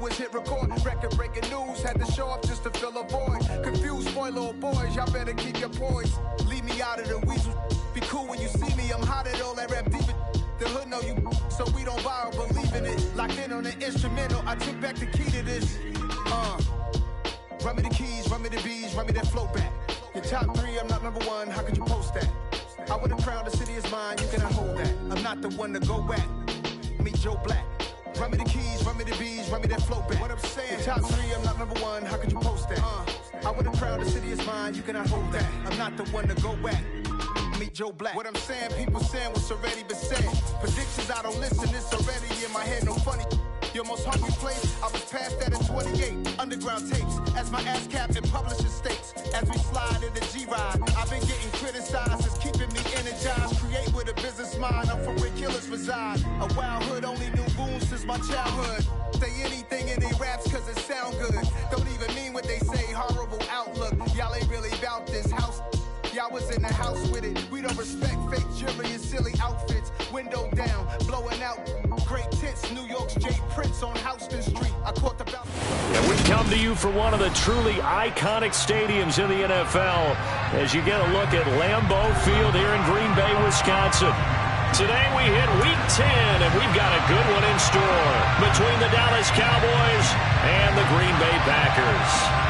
always hit record. Record-breaking news, had to show up just to fill a void. Confused boy, little boys, y'all better keep your poise. Leave me out of the weasel. Be cool when you see me, I'm hot at all that rap deep. The hood know you, so we don't borrow, believe in it. Locked in on the instrumental, I took back the key to this. Run me the keys, run me the bees, run me that flow back. Your top 3, I'm not number 1, how could you post that? I would have crowned the city is mine, you cannot hold that. I'm not the one to go back. Meet Joe Black. Run me the keys, run me the bees, run me that flow back. What I'm saying, your top 3, I'm not number 1, how could you post that? I would have crowned the city is mine, you cannot hold that. I'm not the one to go back. Meet Joe Black. What I'm saying, people saying what's already been said. Predictions, I don't listen, it's already in my head, no funny. Your most hungry place, I was past that at 28. Underground tapes, as my ass cap in publishing states. As we slide in the G-Ride, I've been getting criticized, it's keeping me energized. Create with a business mind, I'm from where killers reside. A wild hood, only knew boons since my childhood. Say anything in they raps cause it sound good. Don't even mean what they say, horrible outlook. Y'all ain't really about this house. Y'all was in the house with it. We don't respect fake jewelry and silly outfits. Window down, blowing out great tits. New York's J. Prince on Houston Street. I caught the bounce. And we come to you from one of the truly iconic stadiums in the NFL as you get a look at Lambeau Field here in Green Bay, Wisconsin. Today we hit Week 10, and we've got a good one in store between the Dallas Cowboys and the Green Bay Packers.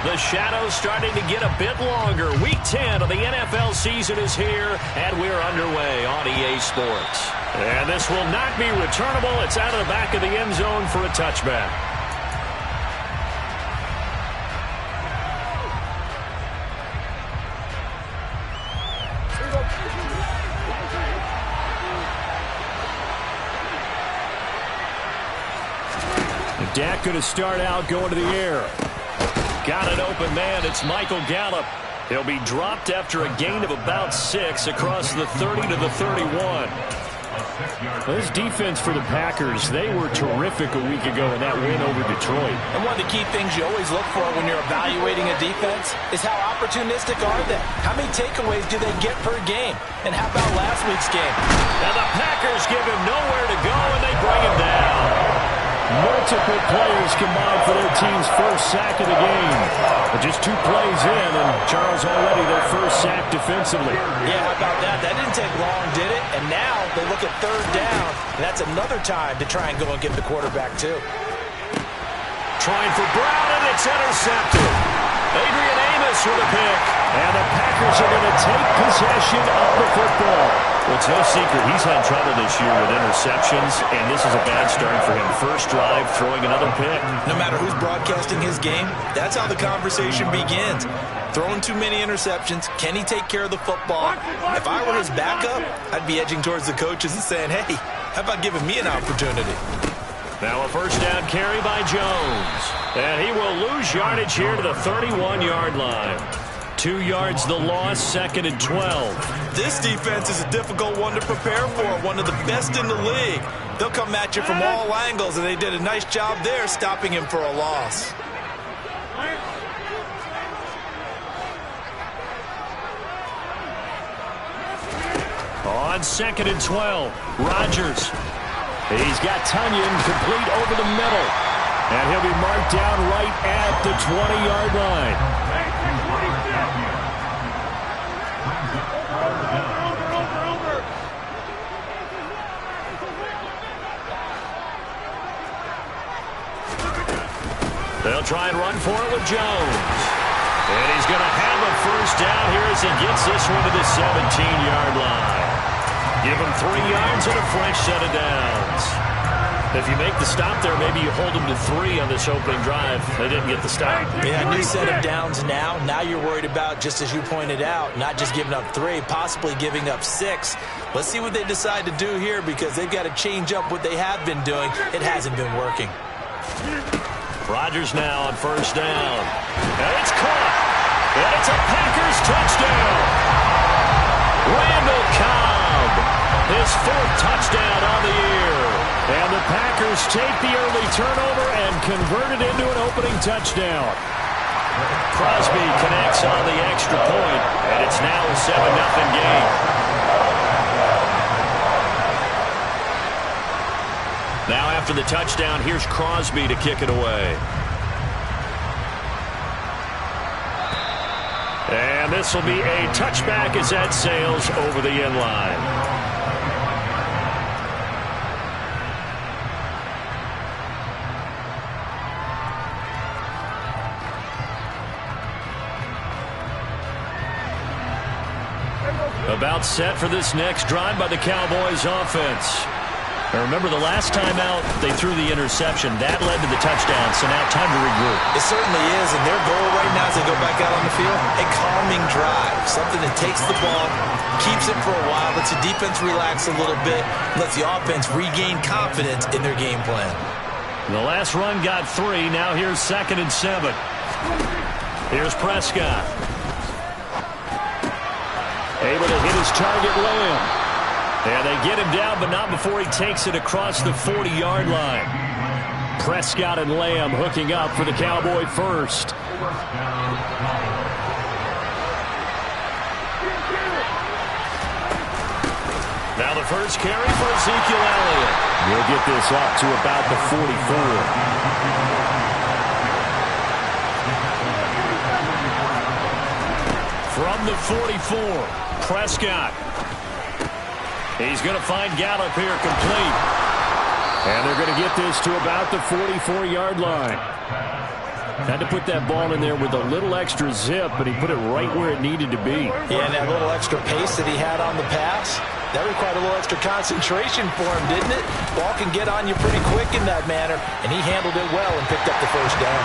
The shadow's starting to get a bit longer. Week 10 of the NFL season is here, and we're underway on EA Sports. And this will not be returnable. It's out of the back of the end zone for a touchback. Dak going to start out going to the air. Got an open man. It's Michael Gallup. He'll be dropped after a gain of about 6 across the 30 to the 31. This defense for the Packers, they were terrific a week ago in that win over Detroit. And one of the key things you always look for when you're evaluating a defense is how opportunistic are they? How many takeaways do they get per game? And how about last week's game? And the Packers give him nowhere to go, and they bring him down. Multiple players combined for their team's first sack of the game. But just 2 plays in, and Charles already their first sack defensively. Yeah, how about that? That didn't take long, did it? And now they look at 3rd down, and that's another time to try and go and get the quarterback, too. Trying for Brown, and it's intercepted. Adrian Amos with a pick. And the Packers are going to take possession of the football. Well, it's no secret he's had trouble this year with interceptions, and this is a bad start for him. First drive, throwing another pick. No matter who's broadcasting his game, that's how the conversation begins. Throwing too many interceptions, can he take care of the football? If I were his backup, I'd be edging towards the coaches and saying, hey, how about giving me an opportunity? Now a first down carry by Jones. And he will lose yardage here to the 31-yard line. 2 yards the loss, 2nd and 12. This defense is a difficult one to prepare for, one of the best in the league. They'll come at you from all angles, and they did a nice job there stopping him for a loss. On 2nd and 12, Rodgers. He's got Tunyon complete over the middle. And he'll be marked down right at the 20-yard line. They'll try and run for it with Jones. And he's going to have a first down here as he gets this one to the 17-yard line. Give him 3 yards and a fresh set of downs. If you make the stop there, maybe you hold them to 3 on this opening drive. They didn't get the stop. Yeah, new set of downs now. Now you're worried about, just as you pointed out, not just giving up 3, possibly giving up 6. Let's see what they decide to do here because they've got to change up what they have been doing. It hasn't been working. Rodgers now on first down. And it's caught. And it's a Packers touchdown. Randall Cobb, his 4th touchdown on the year. And the Packers take the early turnover and convert it into an opening touchdown. Crosby connects on the extra point, and 7-0 game. Now after the touchdown, here's Crosby to kick it away. And this will be a touchback as that sails over the end line. About set for this next drive by the Cowboys offense. Now remember, the last time out, they threw the interception. That led to the touchdown, so now time to regroup. It certainly is, and their goal right now as they go back out on the field, a calming drive. Something that takes the ball, keeps it for a while, lets the defense relax a little bit, lets the offense regain confidence in their game plan. The last run got 3. Now here's 2nd and 7. Here's Prescott. Able to hit his target, Lamb. And they get him down, but not before he takes it across the 40-yard line. Prescott and Lamb hooking up for the Cowboy first. Now the first carry for Ezekiel Elliott. He'll get this up to about the 44. From the 44, Prescott. He's going to find Gallup here complete. And they're going to get this to about the 44-yard line. Had to put that ball in there with a little extra zip, but he put it right where it needed to be. Yeah, and that little extra pace that he had on the pass, that required a little extra concentration for him, didn't it? Ball can get on you pretty quick in that manner, and he handled it well and picked up the first down.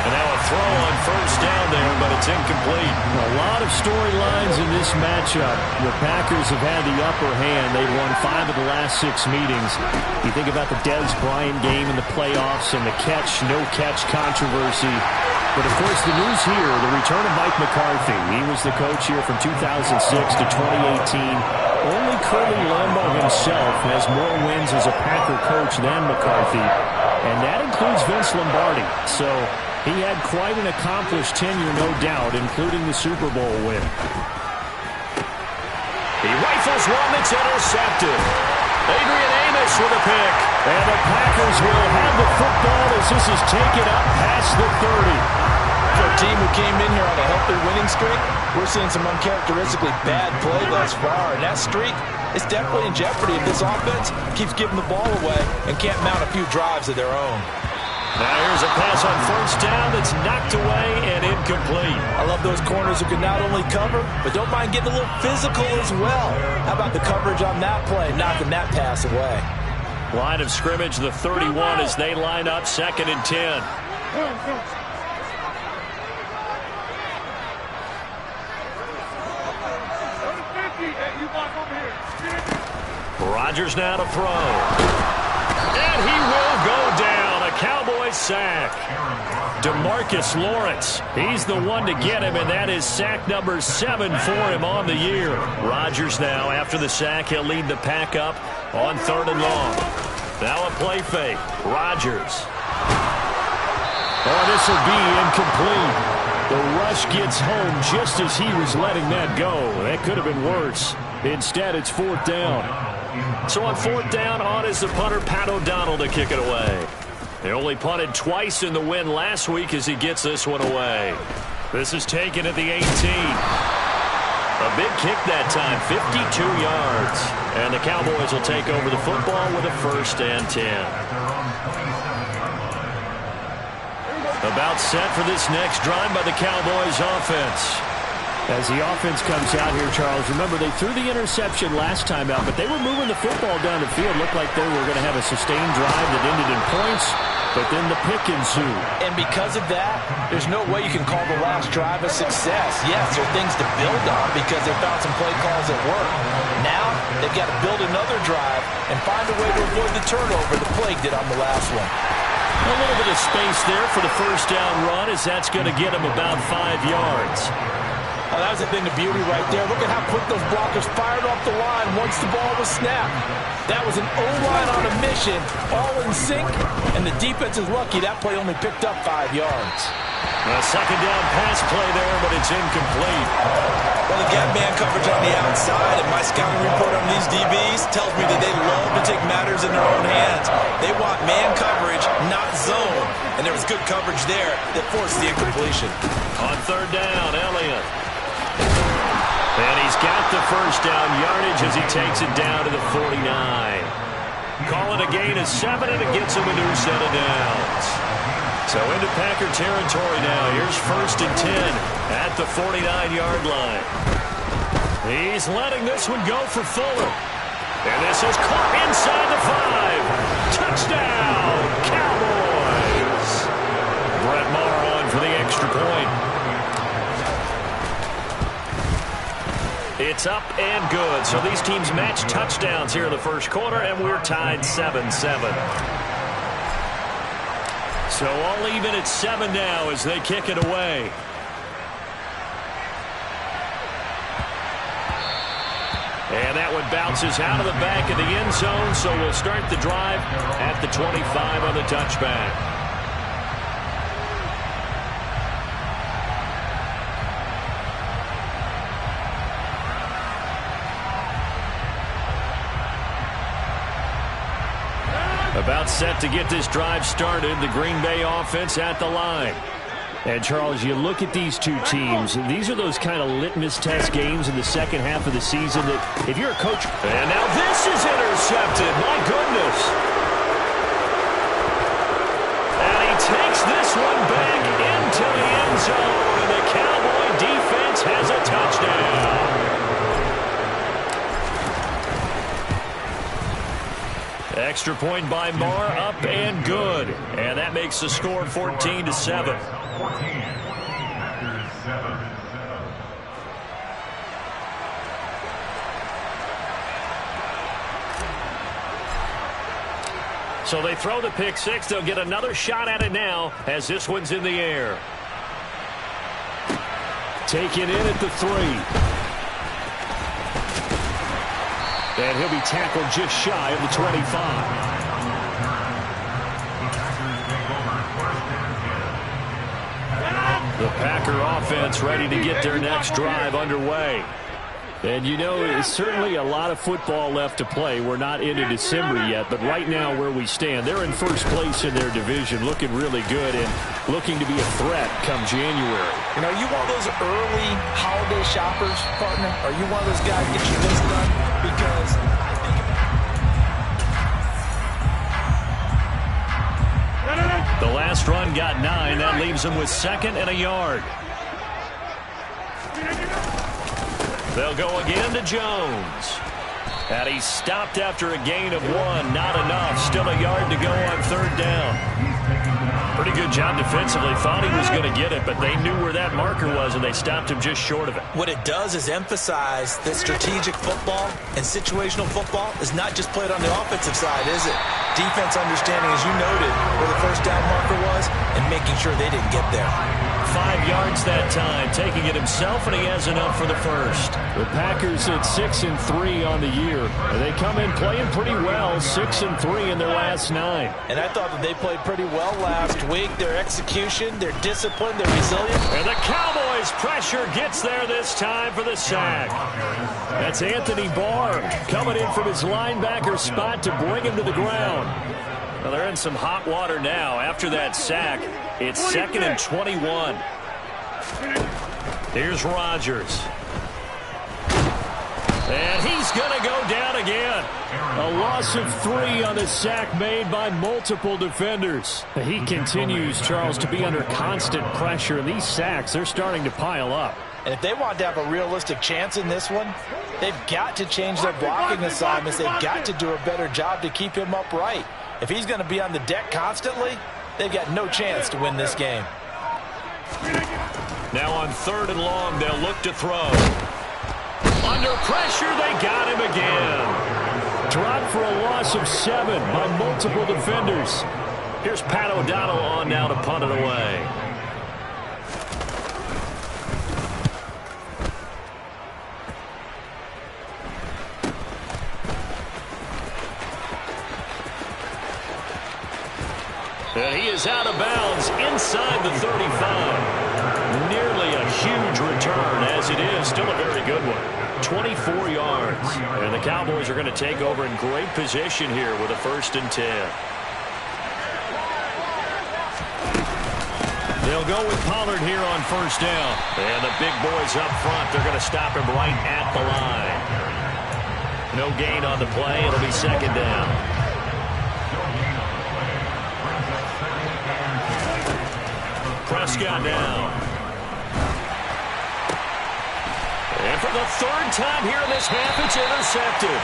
And now a throw on first down there, but it's incomplete. A lot of storylines in this matchup. The Packers have had the upper hand. They've won 5 of the last 6 meetings. You think about the Dez Bryant game in the playoffs and the catch, no catch controversy. But, of course, the news here, the return of Mike McCarthy. He was the coach here from 2006 to 2018. Only Curly Lambeau himself has more wins as a Packer coach than McCarthy. And that includes Vince Lombardi. So he had quite an accomplished tenure, no doubt, including the Super Bowl win. He rifles one that's intercepted. Adrian Amos with a pick. And the Packers will have the football as this is taken up past the 30. For a team who came in here on a healthy winning streak, we're seeing some uncharacteristically bad play thus far. And that streak is definitely in jeopardy if this offense keeps giving the ball away and can't mount a few drives of their own. Now here's a pass on first down that's knocked away and incomplete. I love those corners who can not only cover, but don't mind getting a little physical as well. How about the coverage on that play, knocking that pass away? Line of scrimmage, the 31 as they line up 2nd and 10. Rodgers now to throw. And he will go down. A Cowboy sack. DeMarcus Lawrence. He's the one to get him, and that is sack number 7 for him on the year. Rodgers now, after the sack, he'll lead the pack up on 3rd and long. Now a play fake. Rodgers. Oh, this will be incomplete. The rush gets home just as he was letting that go. That could have been worse. Instead, it's 4th down. So on 4th down, on is the punter, Pat O'Donnell, to kick it away. They only punted twice in the win last week as he gets this one away. This is taken at the 18. A big kick that time, 52 yards. And the Cowboys will take over the football with a 1st and 10. About set for this next drive by the Cowboys offense. As the offense comes out here, Charles, remember they threw the interception last time out, but they were moving the football down the field. Looked like they were going to have a sustained drive that ended in points, but then the pick ensued. And because of that, there's no way you can call the last drive a success. Yes, there are things to build on because they found some play calls that work. Now, they've got to build another drive and find a way to avoid the turnover the plague did on the last one. A little bit of space there for the first down run as that's going to get him about 5 yards. Oh, that was a thing of beauty right there. Look at how quick those blockers fired off the line once the ball was snapped. That was an O-line on a mission, all in sync, and the defense is lucky that play only picked up 5 yards. A 2nd down pass play there, but it's incomplete. Well, the get man coverage on the outside, and my scouting report on these DBs tells me that they love to take matters in their own hands. They want man coverage, not zone. And there was good coverage there that forced the incompletion. On third down, Elliott. And he's got the first down yardage as he takes it down to the 49. Call it a gain of 7, and it gets him a new set of downs. So into Packer territory now. Here's 1st and 10 at the 49-yard line. He's letting this one go for Fuller. And this is caught inside the 5. Touchdown, Cowboys. Brett Maher on for the extra point. It's up and good. So these teams match touchdowns here in the first quarter, and we're tied 7-7. So all even at 7 now as they kick it away. And that one bounces out of the back of the end zone, so we'll start the drive at the 25 on the touchback. About set to get this drive started. The Green Bay offense at the line. And, Charles, you look at these two teams, these are those kind of litmus test games in the second half of the season that if you're a coach... And now this is intercepted. My goodness. And he takes this one back into the end zone. And the Cowboy defense has a touchdown. Extra point by Maher, up and good. And that makes the score 14-7. So they throw the pick six. They'll get another shot at it now as this one's in the air. Taken in at the 3. And he'll be tackled just shy of the 25. The Packer offense ready to get their next drive underway. And, you know, it's certainly a lot of football left to play. We're not into December yet, but right now where we stand, they're in first place in their division, looking really good and looking to be a threat come January. You know, you one of those early holiday shoppers, partner? Are you one of those guys that get your list done? Because the last run got 9. That leaves them with 2nd and a yard. They'll go again to Jones. And he's stopped after a gain of 1. Not enough. Still a yard to go on 3rd down. Pretty good job defensively. Thought he was going to get it, but they knew where that marker was, and they stopped him just short of it. What it does is emphasize that strategic football and situational football is not just played on the offensive side, is it? Defense understanding, as you noted, where the first down marker was and making sure they didn't get there. 5 yards that time, taking it himself, and he has enough for the first. The Packers at 6-3 on the year. And they come in playing pretty well, 6-3 in their last 9. And I thought that they played pretty well last week. Their execution, their discipline, their resilience. And the Cowboys' pressure gets there this time for the sack. That's Anthony Barr coming in from his linebacker spot to bring him to the ground. Well, they're in some hot water now. After that sack, it's 2nd and 21. Here's Rodgers. And he's going to go down again. A loss of 3 on the sack made by multiple defenders. He continues, Charles, to be under constant pressure. And these sacks, they're starting to pile up. And if they want to have a realistic chance in this one, they've got to change their blocking assignments. They've got to do a better job to keep him upright. If he's going to be on the deck constantly, they've got no chance to win this game. Now on 3rd and long, they'll look to throw. Under pressure, they got him again. Dropped for a loss of 7 by multiple defenders. Here's Pat O'Donnell on now to punt it away. And he is out of bounds inside the 35. Nearly a huge return, as it is still a very good one. 24 yards. And the Cowboys are going to take over in great position here with a 1st and 10. They'll go with Pollard here on 1st down. And the big boys up front, they're going to stop him right at the line. No gain on the play. It'll be 2nd down. Prescott now. And for the 3rd time here in this half, it's intercepted.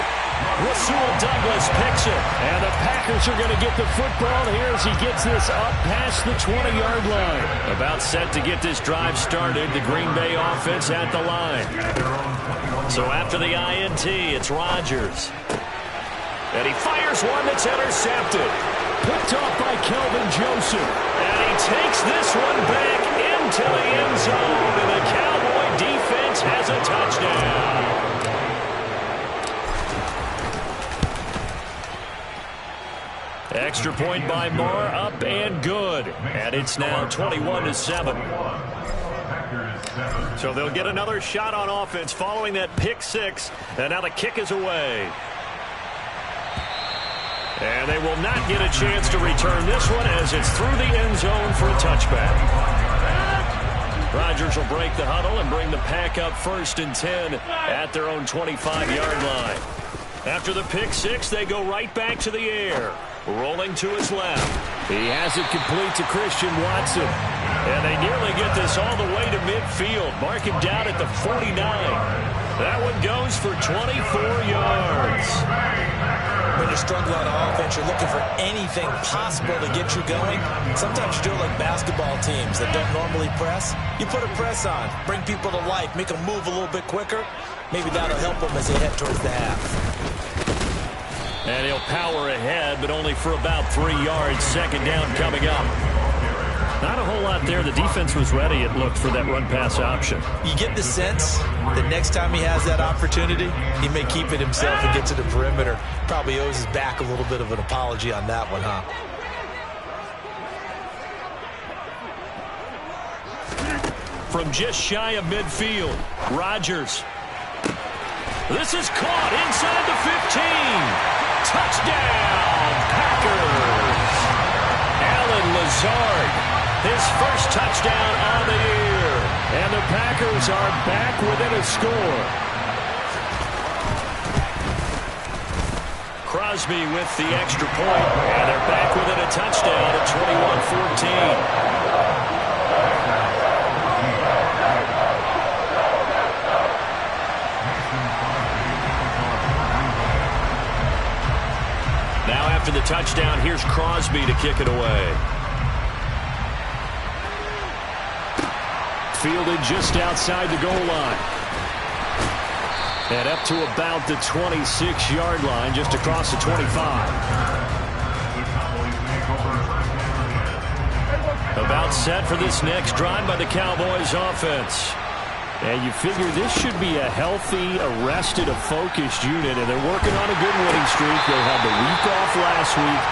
Rasul Douglas picks it. And the Packers are going to get the football here as he gets this up past the 20-yard line. About set to get this drive started. The Green Bay offense at the line. So after the INT, it's Rodgers. And he fires one that's intercepted. Picked off by Kelvin Joseph. And he takes this one back into the end zone. And the Cowboy defense has a touchdown. Extra point by Moore, up and good. And it's now 21-7. So they'll get another shot on offense following that pick 6. And now the kick is away. And they will not get a chance to return this one as it's through the end zone for a touchback. Rodgers will break the huddle and bring the Pack up 1st and 10 at their own 25-yard line. After the pick 6, they go right back to the air. Rolling to his left. He has it complete to Christian Watson. And they nearly get this all the way to midfield. Mark him down at the 49. That one goes for 24 yards. When you're struggling on offense, you're looking for anything possible to get you going. Sometimes you do it like basketball teams that don't normally press. You put a press on, bring people to life, make them move a little bit quicker. Maybe that'll help them as they head towards the half. And he'll power ahead, but only for about 3 yards. 2nd down coming up. Not a whole lot there. The defense was ready, it looked, for that run-pass option. You get the sense that next time he has that opportunity, he may keep it himself and get to the perimeter. Probably owes his back a little bit of an apology on that one, huh? From just shy of midfield, Rodgers. This is caught inside the 15. Touchdown, Packers. Allen Lazard, his first touchdown on the year. And the Packers are back within a score. Crosby with the extra point. And they're back within a touchdown at 21-14. Now after the touchdown, here's Crosby to kick it away. Fielded just outside the goal line. And up to about the 26-yard line, just across the 25. About set for this next drive by the Cowboys offense. And you figure this should be a healthy, arrested, a focused unit, and they're working on a good winning streak. They had the week off last week.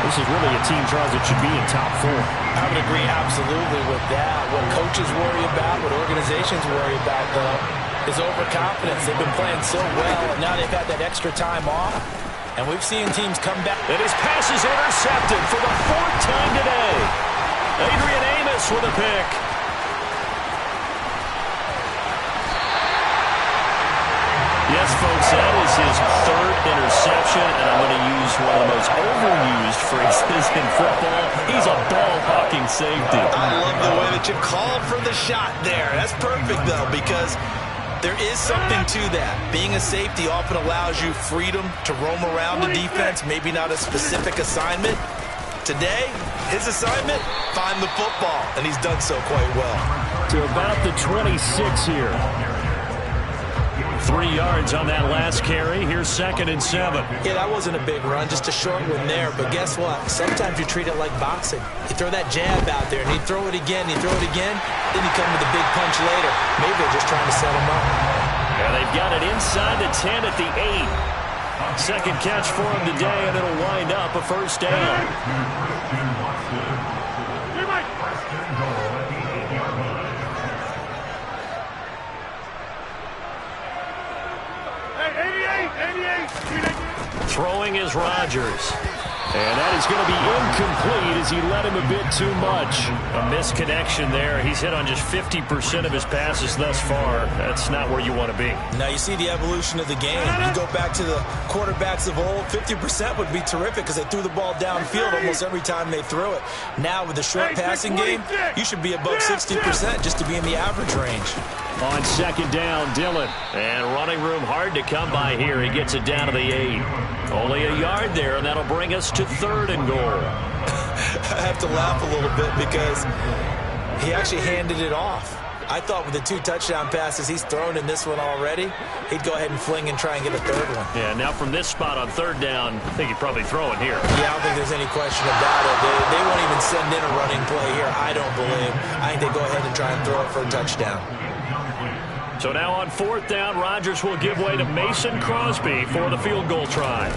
This is really a team, Charles, that should be in top 4. I would agree absolutely with that. What coaches worry about, what organizations worry about, though, is overconfidence. They've been playing so well, and now they've had that extra time off. And we've seen teams come back. And his pass is intercepted for the 4th time today. Adrian Amos with a pick. Yes, folks, that is his 3rd interception, and I'm going to use one of the most overused phrases in football. He's a ball-hawking safety. I love the way that you called for the shot there. That's perfect, though, because there is something to that. Being a safety often allows you freedom to roam around the defense, maybe not a specific assignment. Today, his assignment, find the football, and he's done so quite well. To about the 26 here. 3 yards on that last carry. Here's 2nd and 7. Yeah, that wasn't a big run, just a short one there. But guess what? Sometimes you treat it like boxing. You throw that jab out there, and you throw it again, you throw it again, then you come with a big punch later. Maybe they're just trying to set him up. And they've got it inside the 10 at the 8. 2nd catch for him today, and it'll wind up a 1st down. Throwing is Rodgers. And that is going to be incomplete as he led him a bit too much. A misconnection there. He's hit on just 50% of his passes thus far. That's not where you want to be. Now you see the evolution of the game. You go back to the quarterbacks of old, 50% would be terrific because they threw the ball downfield almost every time they threw it. Now with the short passing game, you should be above 60% just to be in the average range. On second down, Dillon. And running room hard to come by here. He gets it down to the 8. Only a yard there, and that'll bring us to 3rd and goal. I have to laugh a little bit because he actually handed it off. I thought with the 2 touchdown passes he's thrown in this one already, he'd go ahead and fling and try and get a 3rd one. Yeah, now from this spot on 3rd down, I think he'd probably throw it here. Yeah, I don't think there's any question about it. They won't even send in a running play here, I don't believe. I think they go ahead and try and throw it for a touchdown. So now on 4th down, Rodgers will give way to Mason Crosby for the field goal try.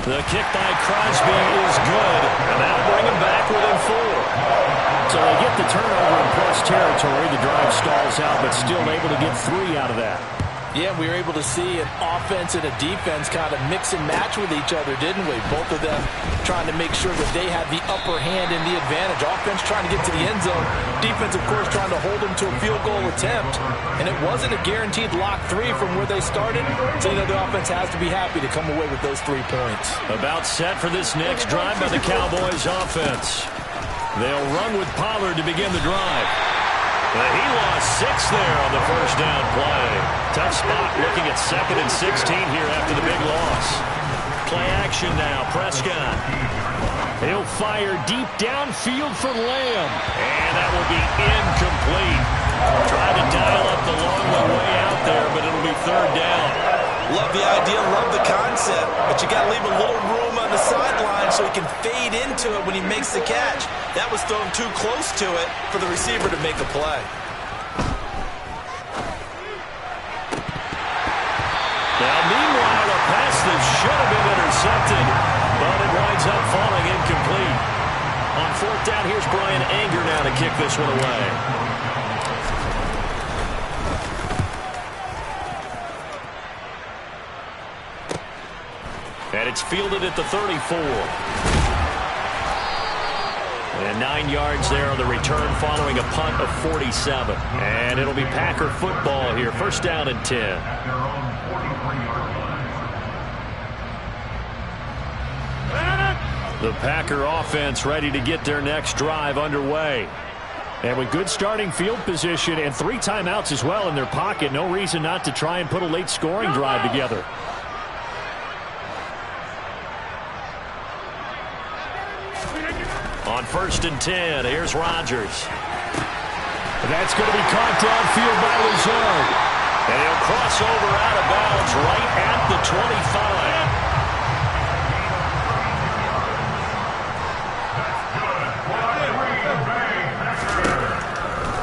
The kick by Crosby is good, and that'll bring him back within 4. So they get the turnover in plus territory. The drive stalls out, but still able to get 3 out of that. Yeah, we were able to see an offense and a defense kind of mix and match with each other, didn't we? Both of them trying to make sure that they had the upper hand and the advantage. Offense trying to get to the end zone. Defense, of course, trying to hold them to a field goal attempt. And it wasn't a guaranteed lock 3 from where they started. So, the offense has to be happy to come away with those 3 points. About set for this next drive by the Cowboys offense. They'll run with Pollard to begin the drive. He lost 6 there on the first down play. Tough spot looking at 2nd and 16 here after the big loss. Play action now, Prescott. He'll fire deep downfield for Lamb. And that will be incomplete. Trying to dial up the long way out there, but it'll be 3rd down. Love the idea, love the concept, but you got to leave a little room on the sideline so he can fade into it when he makes the catch. That was thrown too close to it for the receiver to make a play. Now, meanwhile, a pass that should have been intercepted, but it winds up falling incomplete. On 4th down, here's Brian Anger now to kick this one away. And it's fielded at the 34. And 9 yards there on the return following a punt of 47. And it'll be Packer football here. 1st down and 10. The Packer offense ready to get their next drive underway. And with good starting field position and 3 timeouts as well in their pocket, no reason not to try and put a late scoring drive together. On 1st and 10, here's Rodgers. That's going to be caught downfield by Lazard. And he'll cross over out of bounds right at the 25.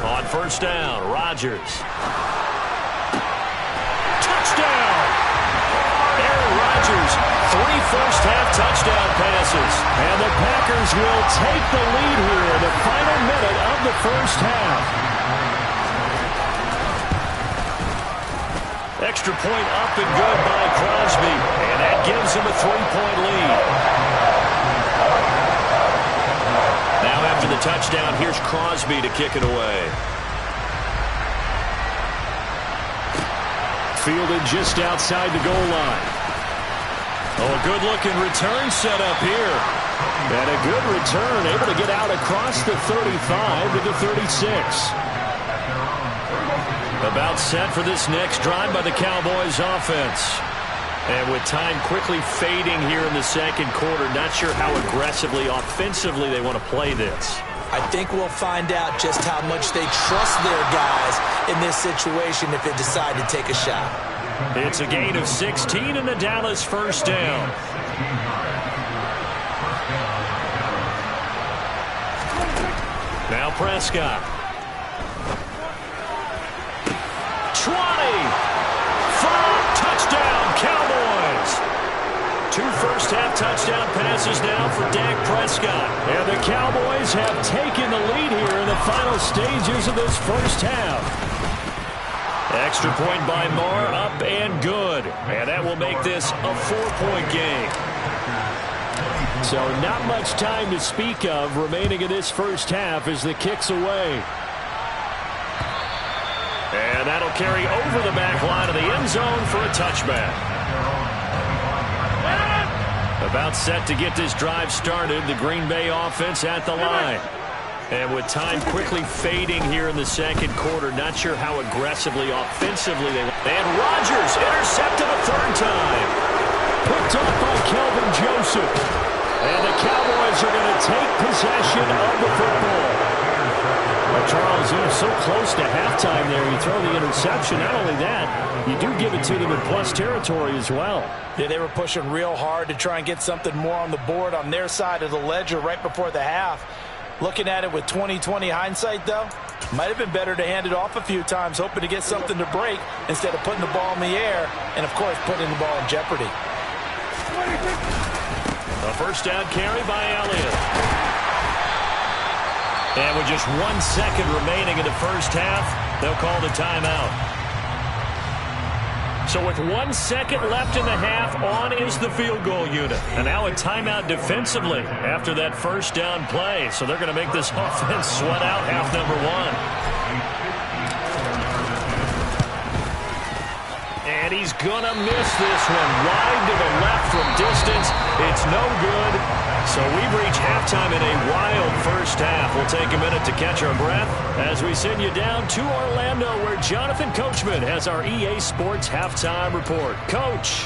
On 1st down, Rodgers. Touchdown! Aaron Rodgers, 3 first-half touchdown passes. And the Packers will take the lead here in the final minute of the first half. Extra point up and good by Crosby. And that gives him a 3-point lead. Now after the touchdown, here's Crosby to kick it away. Fielded just outside the goal line. Oh, a good-looking return set up here. And a good return, able to get out across the 35 to the 36. About set for this next drive by the Cowboys offense. And with time quickly fading here in the 2nd quarter, not sure how aggressively, offensively they want to play this. I think we'll find out just how much they trust their guys in this situation if they decide to take a shot. It's a gain of 16 in the Dallas 1st down. Now Prescott. 20. 5. Touchdown, Cowboys. 2 first-half touchdown passes now for Dak Prescott. And the Cowboys have taken the lead here in the final stages of this first half. Extra point by Moore, up and good. And that will make this a 4-point game. So not much time to speak of remaining in this first half as the kick's away. And that'll carry over the back line of the end zone for a touchback. About set to get this drive started, the Green Bay offense at the line. And with time quickly fading here in the second quarter, not sure how aggressively, offensively they... And Rodgers intercepted a third time. Picked up by Kelvin Joseph. And the Cowboys are going to take possession of the football. Well, Charles, you're so close to halftime there. You throw the interception. Not only that, you do give it to them in plus territory as well. Yeah, they were pushing real hard to try and get something more on the board on their side of the ledger right before the half. Looking at it with 20/20 hindsight, though, might have been better to hand it off a few times, hoping to get something to break instead of putting the ball in the air and, of course, putting the ball in jeopardy. A first down carry by Elliott. And with just 1 second remaining in the first half, they'll call the timeout. So with 1 second left in the half, on is the field goal unit. And now a timeout defensively after that first down play. So they're going to make this offense sweat out half number one. And he's going to miss this one. Wide to the left from distance. It's no good. So we've reached halftime in a wild first half. We'll take a minute to catch our breath as we send you down to Orlando, where Jonathan Coachman has our EA Sports Halftime Report. Coach.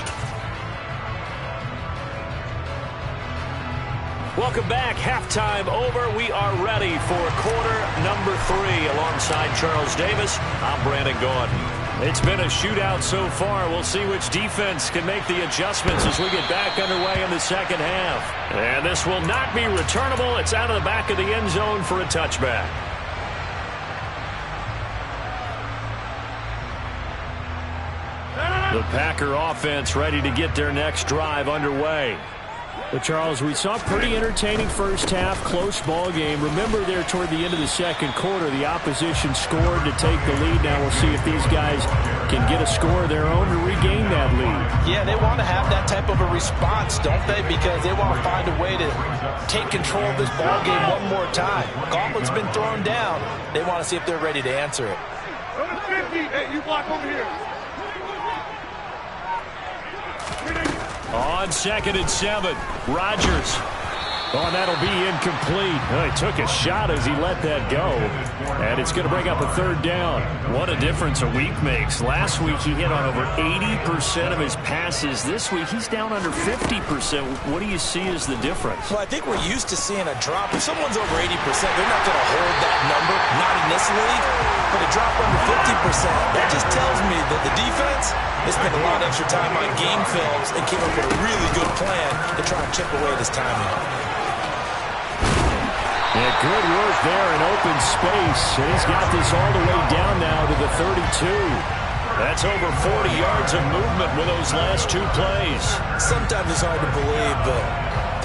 Welcome back. Halftime over. We are ready for quarter number 3 alongside Charles Davis. I'm Brandon Gordon. It's been a shootout so far. We'll see which defense can make the adjustments as we get back underway in the second half. And this will not be returnable. It's out of the back of the end zone for a touchback. The Packer offense ready to get their next drive underway. Well, Charles, we saw a pretty entertaining first half, close ball game. Remember there toward the end of the second quarter, the opposition scored to take the lead. Now we'll see if these guys can get a score of their own to regain that lead. Yeah, they want to have that type of a response, don't they? Because they want to find a way to take control of this ball game one more time. Gauntlet's been thrown down. They want to see if they're ready to answer it. Hey, you block over here. On 2nd and 7, Rodgers. Oh, and that'll be incomplete. Well, he took a shot as he let that go. And it's going to bring up a third down. What a difference a week makes. Last week he hit on over 80% of his passes. This week he's down under 50%. What do you see as the difference? Well, I think we're used to seeing a drop. If someone's over 80%, they're not going to hold that number, not in this league. But a drop under 50%, that just tells me that the defense has spent a lot of extra time on game films and came up with a really good plan to try and chip away this timing. Yeah, good work there in open space. And he's got this all the way down now to the 32. That's over 40 yards of movement with those last 2 plays. Sometimes it's hard to believe, but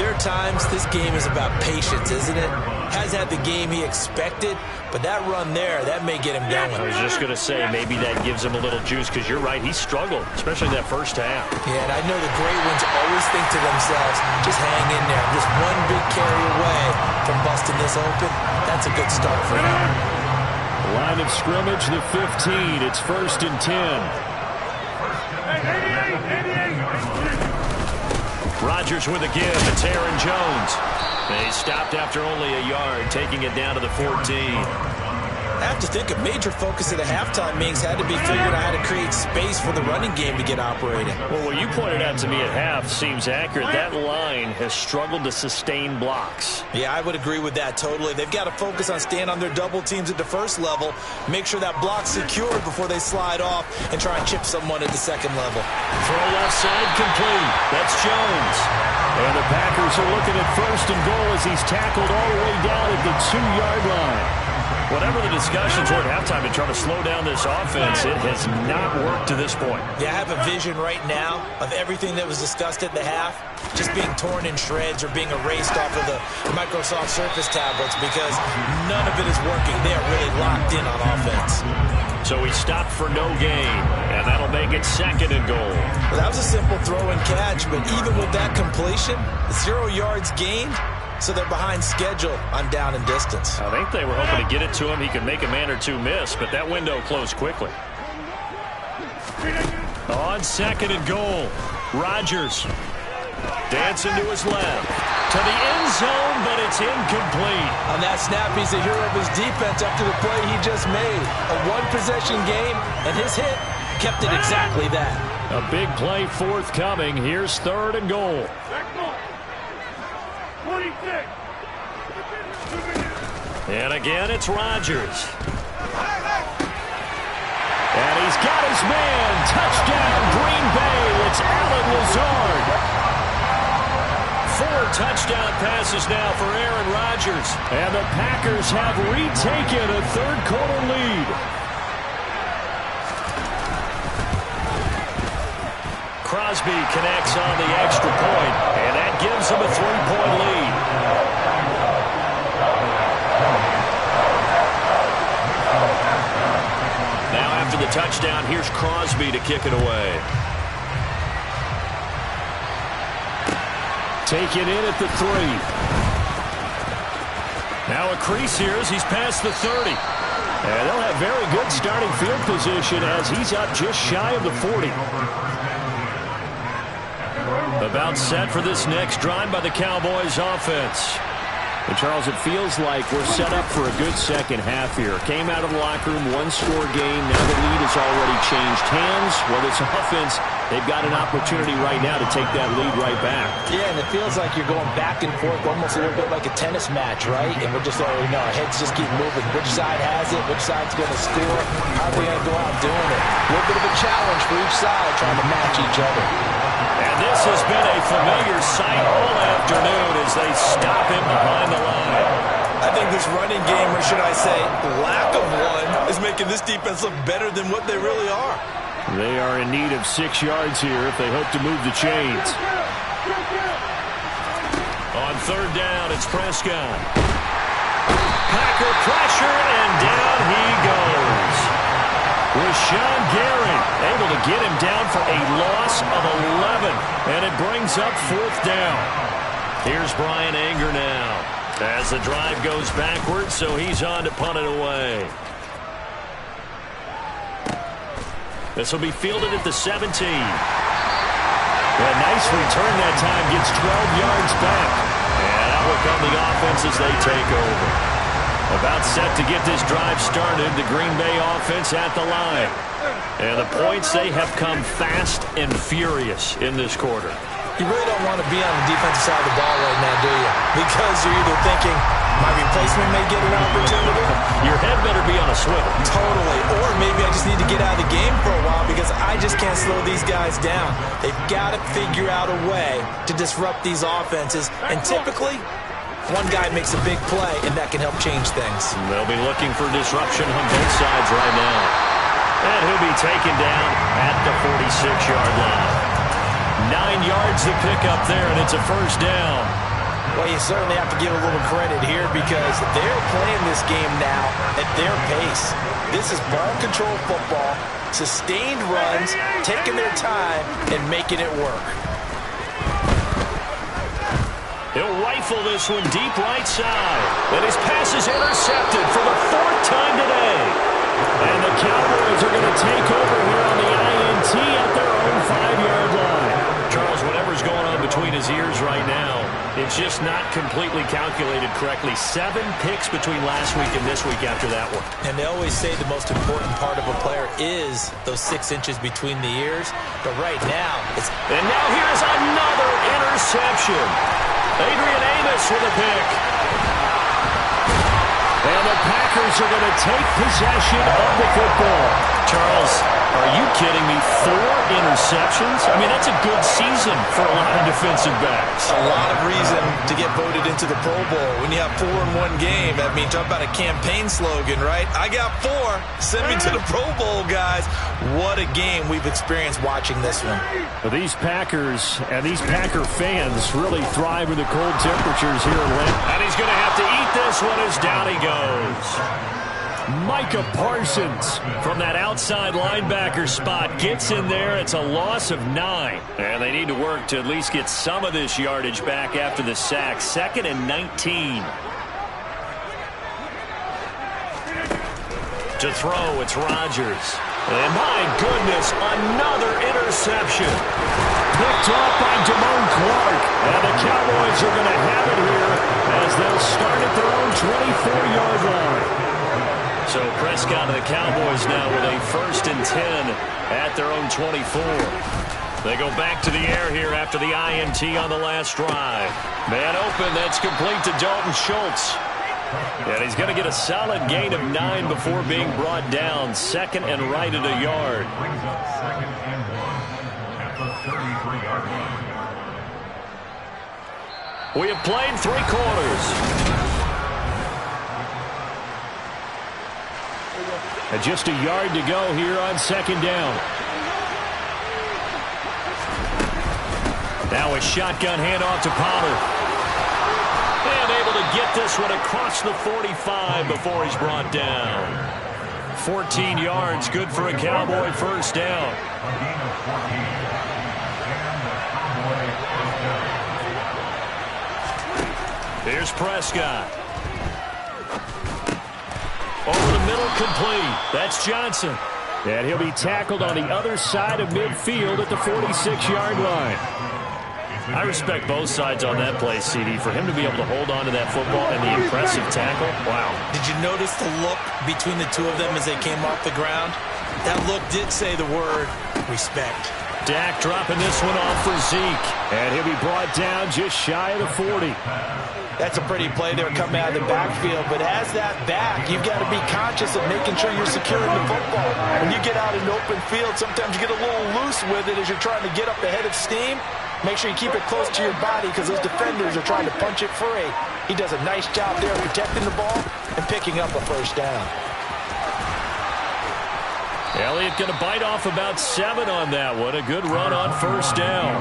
there are times this game is about patience, isn't it? Has had the game he expected, but that run there, that may get him going. I was just going to say, maybe that gives him a little juice, because you're right, he struggled, especially that first half. Yeah, and I know the great ones always think to themselves, just hang in there. Just one big carry away from busting this open. That's a good start for him. Line of scrimmage, the 15. It's 1st and 10. Rodgers with a give. It's Aaron Jones. They stopped after only a yard, taking it down to the 14. I have to think a major focus of the halftime meetings had to be figuring out how to create space for the running game to get operating. Well, what you pointed out to me at half seems accurate. That line has struggled to sustain blocks. Yeah, I would agree with that totally. They've got to focus on staying on their double teams at the first level, make sure that block's secured before they slide off, and try and chip someone at the second level. Throw left side complete. That's Jones. And the Packers are looking at 1st and goal as he's tackled all the way down at the 2-yard line. Whatever the discussions were at halftime to try to slow down this offense, it has not worked to this point. Yeah, I have a vision right now of everything that was discussed at the half just being torn in shreds or being erased off of the Microsoft Surface tablets because none of it is working. They are really locked in on offense. So he stopped for no gain, and that'll make it 2nd and goal. Well, that was a simple throw and catch, but even with that completion, 0 yards gained. So they're behind schedule on down and distance. I think they were hoping to get it to him. He could make a man or two miss, but that window closed quickly. On 2nd and goal, Rodgers dancing to his left. To the end zone, but it's incomplete. On that snap, he's the hero of his defense after the play he just made. A one-possession game, and his hit kept it exactly that. A big play forthcoming. Here's 3rd and goal. 26. And again, it's Rodgers. And he's got his man. Touchdown, Green Bay. It's Allen Lazard. 4 touchdown passes now for Aaron Rodgers. And the Packers have retaken a 3rd-quarter lead. Crosby connects on the extra point, and that gives him a 3-point lead. Now after the touchdown, here's Crosby to kick it away. Taken in at the 3. Now a crease here as he's past the 30. And they'll have very good starting field position as he's up just shy of the 40. About set for this next drive by the Cowboys offense. And Charles, it feels like we're set up for a good second half here. Came out of the locker room, 1-score game. Now the lead has already changed hands. Well, this offense, they've got an opportunity right now to take that lead right back. Yeah, and it feels like you're going back and forth almost a little bit like a tennis match, right? And we're just already know our heads just keep moving. Which side has it? Which side's going to score? How are we going to go out doing it? A little bit of a challenge for each side trying to match each other. And this has been a familiar sight all afternoon as they stop him behind the line. I think this running game, or should I say lack of one, is making this defense look better than what they really are. They are in need of 6 yards here if they hope to move the chains. On 3rd down, it's Prescott. Packer pressure, and down he goes. Rashawn Gary able to get him down for a loss of 11, and it brings up 4th down. Here's Brian Anger now as the drive goes backwards, so he's on to punt it away. This will be fielded at the 17. A nice return that time, gets 12 yards back. And out will come the offense as they take over. About set to get this drive started, the Green Bay offense at the line. And the points, they have come fast and furious in this quarter. You really don't want to be on the defensive side of the ball right now, do you? Because you're either thinking, my replacement may get an opportunity. Your head better be on a swivel. Totally. Or maybe I just need to get out of the game for a while because I just can't slow these guys down. They've got to figure out a way to disrupt these offenses. And typically, one guy makes a big play, and that can help change things. They'll be looking for disruption on both sides right now. And he'll be taken down at the 46-yard line. 9 yards to pick up there, and it's a 1st down. Well, you certainly have to give a little credit here because they're playing this game now at their pace. This is ball control football, sustained runs, taking their time, and making it work. He'll rifle this one deep right side. And his pass is intercepted for the 4th time today. And the Cowboys are going to take over here on the INT at their own 5-yard line. Charles, whatever's going on between his ears right now, it's just not completely calculated correctly. 7 picks between last week and this week after that one. And they always say the most important part of a player is those 6 inches between the ears. But right now, it's... And now here's another interception. Adrian Amos with a pick. And the Packers are going to take possession of the football. Charles, are you kidding me? 4 interceptions? I mean, that's a good season for a lot of defensive backs. A lot of reason to get voted into the Pro Bowl. When you have 4 in one game, I mean, talk about a campaign slogan, right? I got 4. Send me to the Pro Bowl, guys. What a game we've experienced watching this one. But these Packers and these Packer fans really thrive in the cold temperatures here in Atlanta. And he's going to have to eat this one as down he goes. Micah Parsons from that outside linebacker spot gets in there. It's a loss of 9. And they need to work to at least get some of this yardage back after the sack. 2nd and 19. To throw, it's Rodgers. And my goodness, another interception. Picked off by Damone Clark. And the Cowboys are going to have it here as they'll start at their own 24-yard line. So Prescott and the Cowboys now with a 1st and 10 at their own 24. They go back to the air here after the INT on the last drive. Man open, that's complete to Dalton Schultz. And he's going to get a solid gain of 9 before being brought down. 2nd and right at a yard. We have played 3 quarters. And just a yard to go here on 2nd down. Now a shotgun handoff to Pollard. And able to get this one across the 45 before he's brought down. 14 yards, good for a Cowboy 1st down. Here's Prescott. Over the middle, complete. That's Johnson. And he'll be tackled on the other side of midfield at the 46-yard line. I respect both sides on that play, CD. For him to be able to hold on to that football and the impressive tackle, wow. Did you notice the look between the two of them as they came off the ground? That look did say the word respect. Dak dropping this one off for Zeke. And he'll be brought down just shy of the 40. That's a pretty play there coming out of the backfield. But as that back, you've got to be conscious of making sure you're securing the football. When you get out in open field, sometimes you get a little loose with it as you're trying to get up ahead of steam. Make sure you keep it close to your body because those defenders are trying to punch it free. He does a nice job there protecting the ball and picking up a 1st down. Elliott going to bite off about 7 on that one. A good run on 1st down.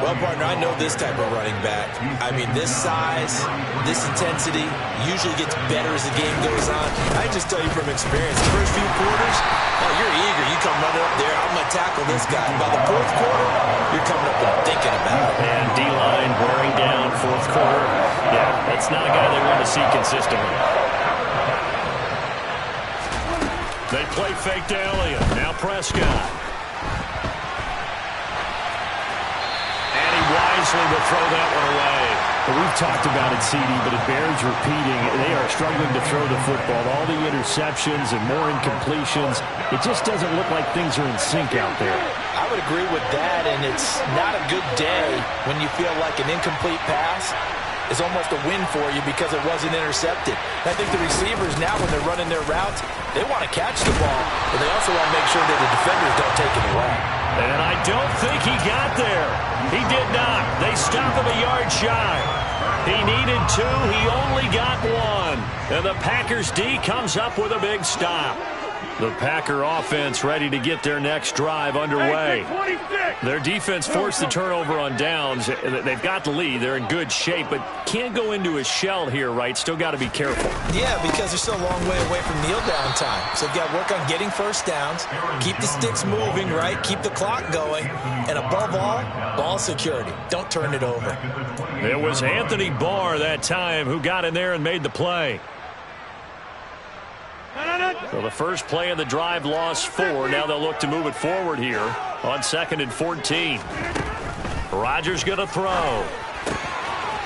Well, partner, I know this type of running back. I mean, this size, this intensity usually gets better as the game goes on. I just tell you from experience, the first few quarters, oh, you're eager. You come running up there, I'm going to tackle this guy. By the 4th quarter, you're coming up and thinking about it. And D-line wearing down 4th quarter. Yeah, that's not a guy they want to see consistently. They play fake to Elliott. Now Prescott. And he wisely will throw that one away. Well, we've talked about it, CD, but it bears repeating. They are struggling to throw the football. All the interceptions and more incompletions. It just doesn't look like things are in sync out there. I would agree with that, and it's not a good day when you feel like an incomplete pass is almost a win for you because it wasn't intercepted. I think the receivers now, when they're running their routes, they want to catch the ball, but they also want to make sure that the defenders don't take it away. And I don't think he got there. He did not. They stopped him a yard shy. He needed 2. He only got 1. And the Packers D comes up with a big stop. The Packer offense ready to get their next drive underway. Their defense forced the turnover on downs. They've got the lead. They're in good shape, but can't go into a shell here, right? Still got to be careful. Yeah, because they're still a long way away from kneel down time. So they've got to work on getting 1st downs, keep the sticks moving, right? Keep the clock going. And above all, ball security. Don't turn it over. It was Anthony Barr that time who got in there and made the play. So the first play of the drive lost 4. Now they'll look to move it forward here on 2nd and 14. Rodgers going to throw.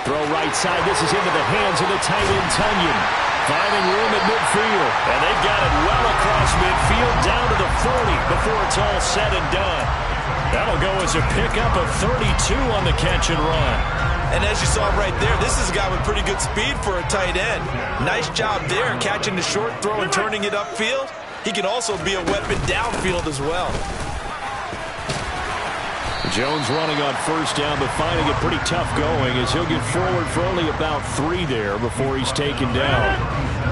Throw right side. This is into the hands of the tight end Tunyon. Finding room at midfield. And they've got it well across midfield down to the 40 before it's all said and done. That'll go as a pickup of 32 on the catch and run. And as you saw right there, this is a guy with pretty good speed for a tight end. Nice job there catching the short throw and turning it upfield. He can also be a weapon downfield as well. Jones running on first down, but finding it pretty tough going as he'll get forward for only about 3 there before he's taken down.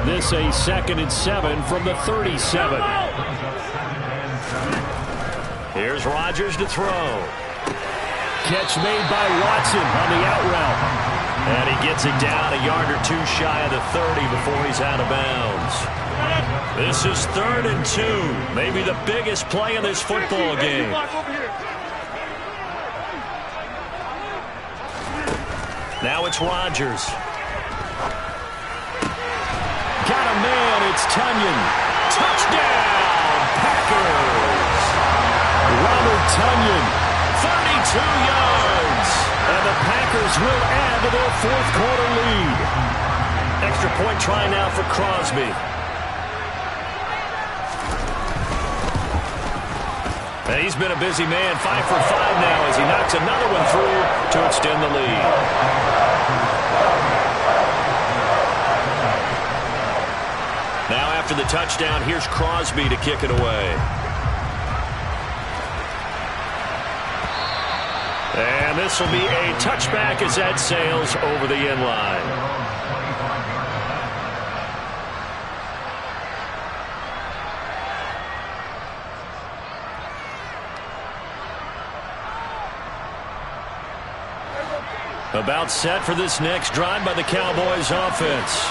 This a 2nd and 7 from the 37. Here's Rodgers to throw. Catch made by Watson on the out route. And he gets it down a yard or 2 shy of the 30 before he's out of bounds. This is 3rd and 2. Maybe the biggest play in this football game. Now it's Rodgers. Got a man. It's Tunyon. Touchdown, Packers. Robert Tunyon, 32 yards. And the Packers will add to their 4th quarter lead. Extra point try now for Crosby. And he's been a busy man, 5 for 5 now as he knocks another one through to extend the lead. Now after the touchdown, here's Crosby to kick it away. And this will be a touchback as that sails over the end line. About set for this next drive by the Cowboys offense.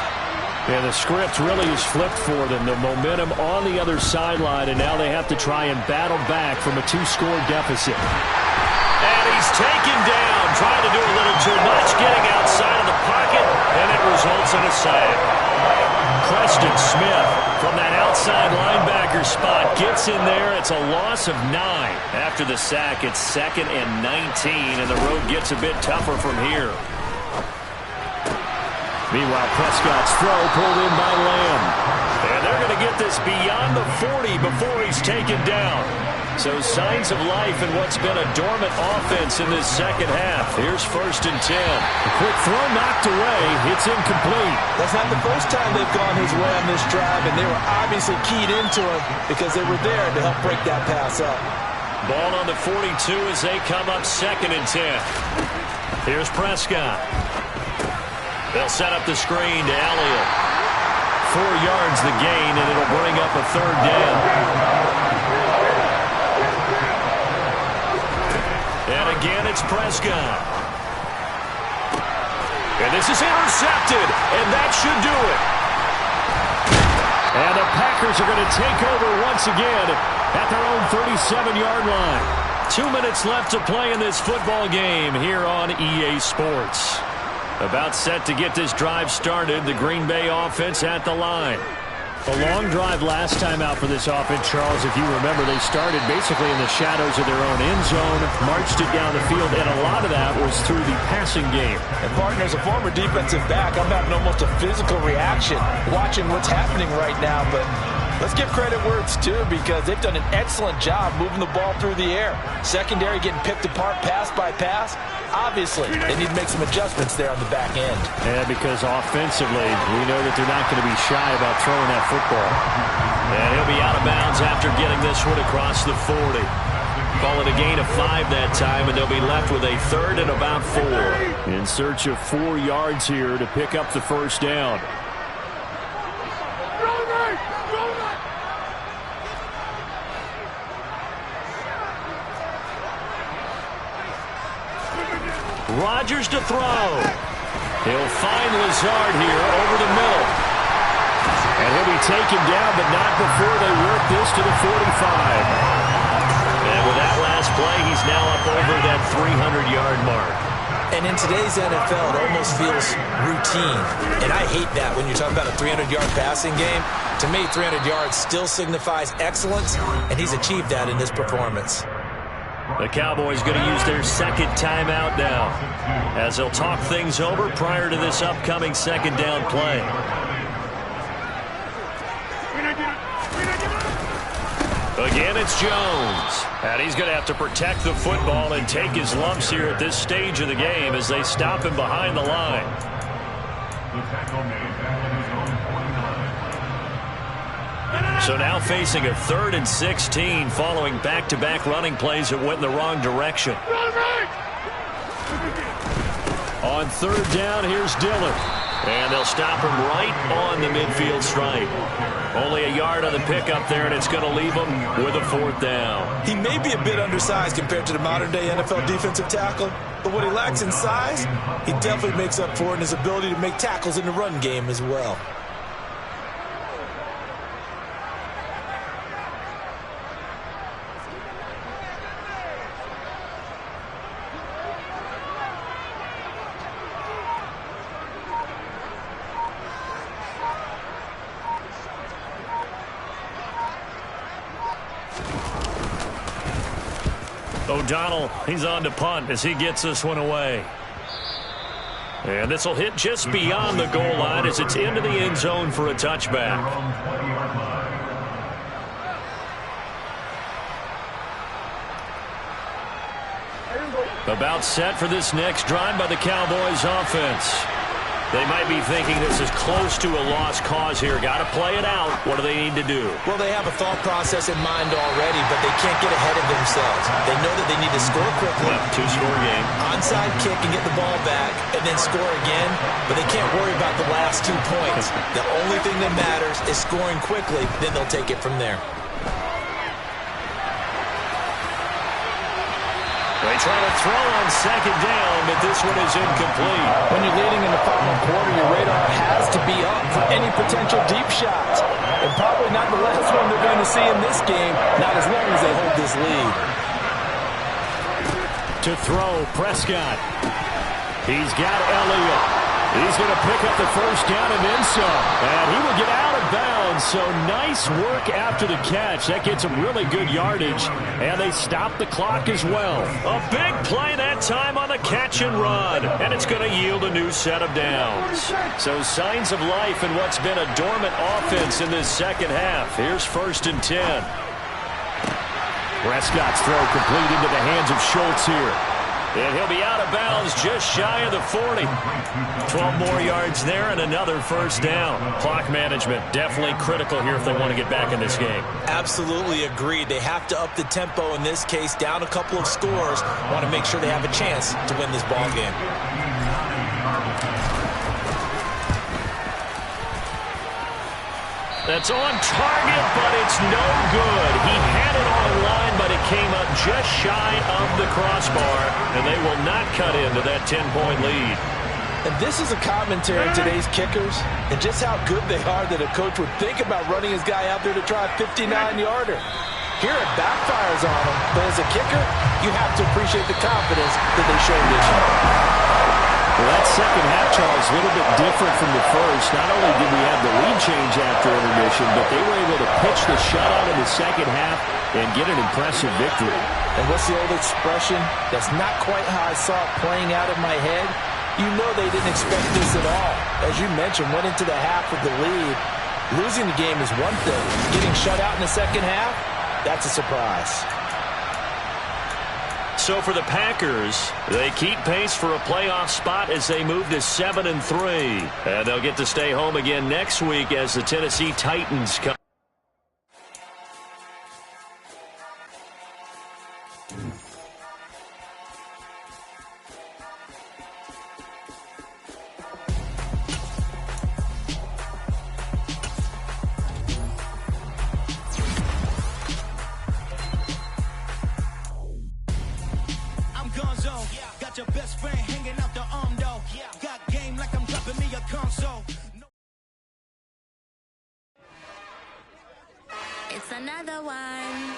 And the script really is flipped for them. The momentum on the other sideline, and now they have to try and battle back from a 2-score deficit. And he's taken down, trying to do a little too much, getting outside of the pocket, and it results in a sack. Preston Smith from that outside linebacker spot gets in there. It's a loss of 9. After the sack, it's 2nd and 19, and the road gets a bit tougher from here. Meanwhile, Prescott's throw pulled in by Lamb. And they're going to get this beyond the 40 before he's taken down. So signs of life in what's been a dormant offense in this second half. Here's 1st and 10. A quick throw knocked away. It's incomplete. That's not the first time they've gone his way on this drive, and they were obviously keyed into him because they were there to help break that pass up. Ball on the 42 as they come up 2nd and 10. Here's Prescott. They'll set up the screen to Elliott. 4 yards the gain, and it'll bring up a 3rd down. And again, it's Prescott. And this is intercepted, and that should do it. And the Packers are going to take over once again at their own 37-yard line. 2 minutes left to play in this football game here on EA Sports. About set to get this drive started, the Green Bay offense at the line. A long drive last time out for this offense, Charles. If you remember, they started basically in the shadows of their own end zone, marched it down the field, and a lot of that was through the passing game. And, partner, as a former defensive back, I'm having almost a physical reaction watching what's happening right now. But let's give credit where it's due because they've done an excellent job moving the ball through the air. Secondary getting picked apart pass by pass. Obviously, they need to make some adjustments there on the back end. Yeah, because offensively, we know that they're not going to be shy about throwing that football. And he'll be out of bounds after getting this one across the 40. Call it a gain of 5 that time, and they'll be left with a 3rd and about 4. In search of 4 yards here to pick up the 1st down. Rodgers to throw. He'll find Lazard here over the middle. And he'll be taken down, but not before they work this to the 45. And with that last play, he's now up over that 300-yard mark. And in today's NFL, it almost feels routine. And I hate that when you're talking about a 300-yard passing game. To me, 300 yards still signifies excellence, and he's achieved that in this performance. The Cowboys going to use their 2nd timeout now as they'll talk things over prior to this upcoming 2nd down play. Again, it's Jones. And he's going to have to protect the football and take his lumps here at this stage of the game as they stop him behind the line. So now facing a 3rd and 16 following back-to-back running plays that went in the wrong direction. On 3rd down, here's Dillon. And they'll stop him right on the midfield stripe. Only a yard on the pickup there, and it's going to leave him with a 4th down. He may be a bit undersized compared to the modern-day NFL defensive tackle, but what he lacks in size, he definitely makes up for in his ability to make tackles in the run game as well. O'Donnell, he's on to punt as he gets this one away. And this will hit just beyond the goal line as it's into the end zone for a touchback. About set for this next drive by the Cowboys offense. They might be thinking this is close to a lost cause here. Got to play it out. What do they need to do? Well, they have a thought process in mind already, but they can't get ahead of themselves. They know that they need to score quickly. Yep, 2-score game. Onside kick and get the ball back, and then score again, but they can't worry about the last 2 points. The only thing that matters is scoring quickly, then they'll take it from there. They try to throw on 2nd down, but this one is incomplete. When you're leading in the final quarter, your radar has to be up for any potential deep shots. And probably not the last one they're going to see in this game, not as long as they hold this lead. To throw, Prescott. He's got Elliott. He's going to pick up the 1st down and then some. And he will get out of bounds, so nice work after the catch. That gets him really good yardage, and they stop the clock as well. A big play that time on the catch and run, and it's going to yield a new set of downs. So signs of life in what's been a dormant offense in this second half. Here's 1st and 10. Prescott's throw complete into the hands of Schultz here. And he'll be out of bounds just shy of the 40. 12 more yards there and another 1st down. Clock management definitely critical here if they want to get back in this game. Absolutely agreed. They have to up the tempo in this case, down a couple of scores. Want to make sure they have a chance to win this ball game. That's on target, but it's no good. He had it on the line, but it came up just shy of the crossbar, and they will not cut into that 10-point lead. And this is a commentary on today's kickers and just how good they are that a coach would think about running his guy out there to try a 59-yarder. Here it backfires on him, but as a kicker, you have to appreciate the confidence that they showed this year. Well, that second half, Charles, a little bit different from the first. Not only did we have the lead change after intermission, but they were able to pitch the shutout in the second half and get an impressive victory. And what's the old expression? That's not quite how I saw it playing out in my head. You know they didn't expect this at all. As you mentioned, went into the half with the lead. Losing the game is one thing. Getting shut out in the second half, that's a surprise. So for the Packers, they keep pace for a playoff spot as they move to 7-3. And they'll get to stay home again next week as the Tennessee Titans come. It's another one.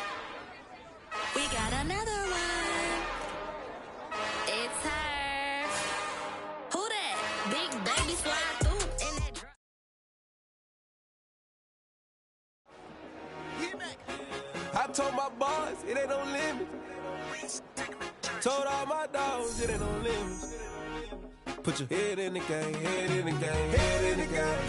We got another one. It's her. Who that? Big baby slide through in that drop. I told my boys it ain't no limit. Told all my dogs it ain't no limit. Put your head in the game, head in the game, head in the game.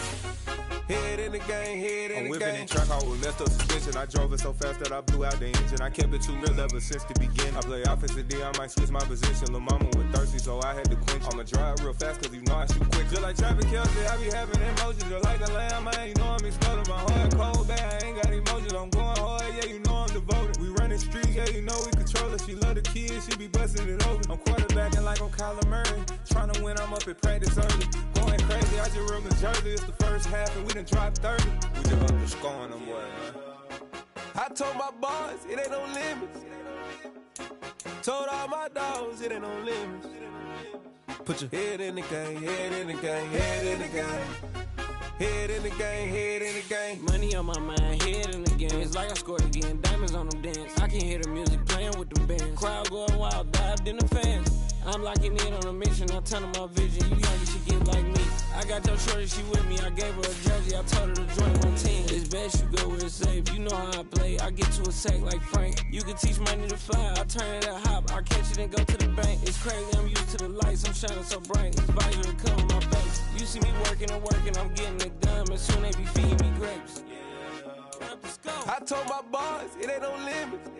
Head in the game, head in I'm the whipping game. and track out with messed up suspension. I drove it so fast that I blew out the engine. I kept it too real ever since the beginning. I play offensive D, I might switch my position. Lil' mama was thirsty, so I had to quench. I'ma drive real fast, cause you know I shoot quick. Just like Travis Kelce, I be having emotions. Just like a lamb, man, you know I'm exploding. My heart cold, bad, I ain't got emotions. I'm going hard, yeah, you know I'm devoted. We running streets, yeah, you know we control it. She love the kids, she be busting it over. I'm quarterbacking like I'm Kyler Murray. Trying to win, I'm up at practice early. Going crazy, I just real the jersey. It's the first half and we done dropped 30. We just underscoring them, boy, man. I told my boys, it ain't no limits. Told all my dogs, it ain't no limits. Put your head in the game, head in the game, head in the game. Head in the game, head in the game. Money on my mind, head in the game. It's like I scored again, diamonds on them dance. I can hear the music playing with them bands. Crowd going wild, dived in the fans. I'm locking in on a mission, I tell them my vision. You young, you should get like me. I got your shorty, she with me. I gave her a jersey, I told her to join my team. It's best you go where it's safe. You know how I play. I get to a sack like Frank. You can teach money to fly. I turn it up hop. I catch it and go to the bank. It's crazy, I'm used to the lights. I'm shining so bright. It's visor to cover my face. You see me working and working, I'm getting it done. And soon they be feeding me grapes. I told my boys, it ain't no limits.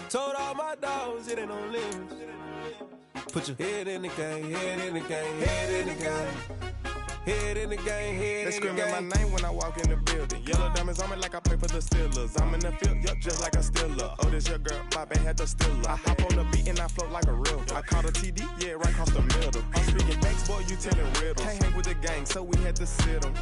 Told all my dogs, it ain't no limits. Put your head in the game, head in the game, head in the game. Head in the game, head They in the screaming my game. name when I walk in the building. Yellow diamonds on me like I play for the Steelers. I'm in the field, yup, just like a Steeler. Oh, this your girl, my band had the Steeler. I hop on the beat and I float like a real. I caught a TD, yeah, right across the middle. I'm speaking facts, boy, you telling riddles. Can't hang with the gang, so we had to sit 'em.